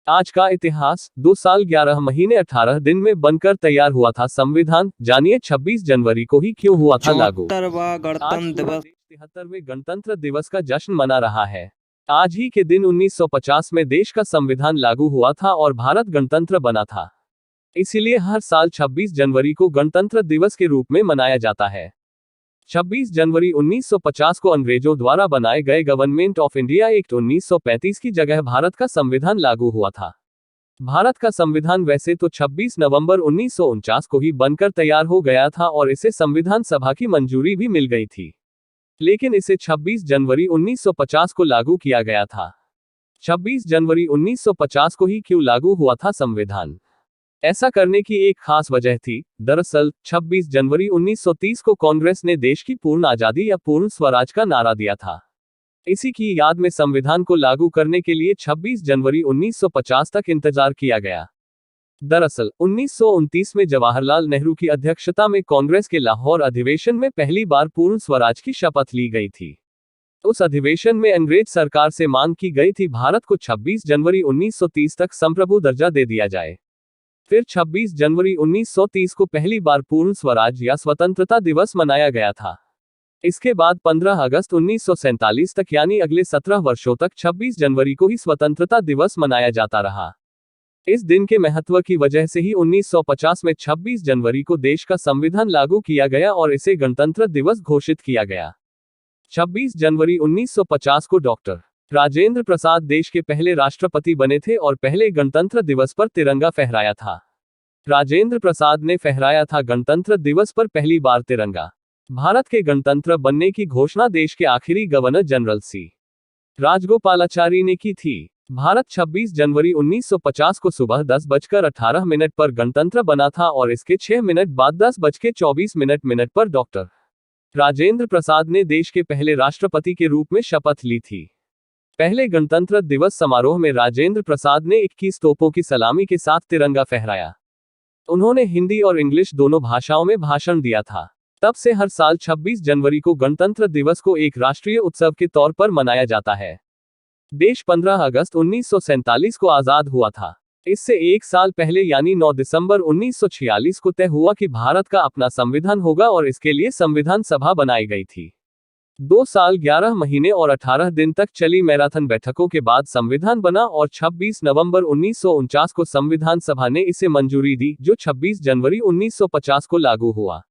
आज का इतिहास। 2 साल 11 महीने 18 दिन में बनकर तैयार हुआ था संविधान। जानिए 26 जनवरी को ही क्यों हुआ था लागू। 74वां आज गणतंत्र पूरा दिवस। देश 73वें गणतंत्र दिवस का जश्न मना रहा है। आज ही के दिन 1950 में देश का संविधान लागू हुआ था और भारत गणतंत्र बना था। इसीलिए हर साल 26 जनवरी को गणतंत्र दिवस के रूप में मनाया जाता है। 26 जनवरी 1950 को अंग्रेजों द्वारा बनाए गए गवर्नमेंट ऑफ इंडिया एक्ट 1935 की जगह भारत का संविधान लागू हुआ था। भारत का संविधान वैसे तो 26 नवंबर 1949 को ही बनकर तैयार हो गया था और इसे संविधान सभा की मंजूरी भी मिल गई थी, लेकिन इसे 26 जनवरी 1950 को लागू किया गया था। 26 जनवरी 1950 को ही क्यों लागू हुआ था संविधान? ऐसा करने की एक खास वजह थी। दरअसल 26 जनवरी 1930 को कांग्रेस ने देश की पूर्ण आजादी या पूर्ण स्वराज का नारा दिया था। इसी की याद में संविधान को लागू करने के लिए 26 जनवरी 1950 तक इंतजार किया गया। दरअसल 1929 में जवाहरलाल नेहरू की अध्यक्षता में कांग्रेस के लाहौर अधिवेशन में पहली बार पूर्ण स्वराज की शपथ ली गई थी। उस अधिवेशन में अंग्रेज सरकार से मांग की गई थी भारत को 26 जनवरी 1930 तक संप्रभु दर्जा दे दिया जाए। फिर 26 जनवरी 1930 को पहली बार पूर्ण स्वराज या स्वतंत्रता दिवस मनाया गया था। इसके बाद 15 अगस्त 1947 तक यानी अगले 17 वर्षों तक 26 जनवरी को ही स्वतंत्रता दिवस मनाया जाता रहा। इस दिन के महत्व की वजह से ही 1950 में 26 जनवरी को देश का संविधान लागू किया गया और इसे गणतंत्र दिवस घोषित किया गया। 26 जनवरी 1950 को डॉक्टर राजेंद्र प्रसाद देश के पहले राष्ट्रपति बने थे और पहले गणतंत्र दिवस पर तिरंगा फहराया था। राजेंद्र प्रसाद ने फहराया था गणतंत्र दिवस पर पहली बार तिरंगा। भारत के गणतंत्र बनने की घोषणा देश के आखिरी गवर्नर जनरल सी राजगोपालाचारी ने की थी। भारत 26 जनवरी 1950 को सुबह 10:18 पर गणतंत्र बना था और इसके 6 मिनट बाद 10:24 पर डॉक्टर राजेंद्र प्रसाद ने देश के पहले राष्ट्रपति के रूप में शपथ ली थी। पहले गणतंत्र दिवस समारोह में राजेंद्र प्रसाद ने 21 तोपों की सलामी के साथ तिरंगा फहराया। उन्होंने हिंदी और इंग्लिश दोनों भाषाओं में भाषण दिया था। तब से हर साल 26 जनवरी को गणतंत्र दिवस को एक राष्ट्रीय उत्सव के तौर पर मनाया जाता है। देश 15 अगस्त 1947 को आजाद हुआ था। इससे एक साल पहले यानी 9 दिसंबर 1946 को तय हुआ कि भारत का अपना संविधान होगा और इसके लिए संविधान सभा बनाई गई थी। 2 साल 11 महीने और 18 दिन तक चली मैराथन बैठकों के बाद संविधान बना और 26 नवंबर 1949 को संविधान सभा ने इसे मंजूरी दी, जो 26 जनवरी 1950 को लागू हुआ।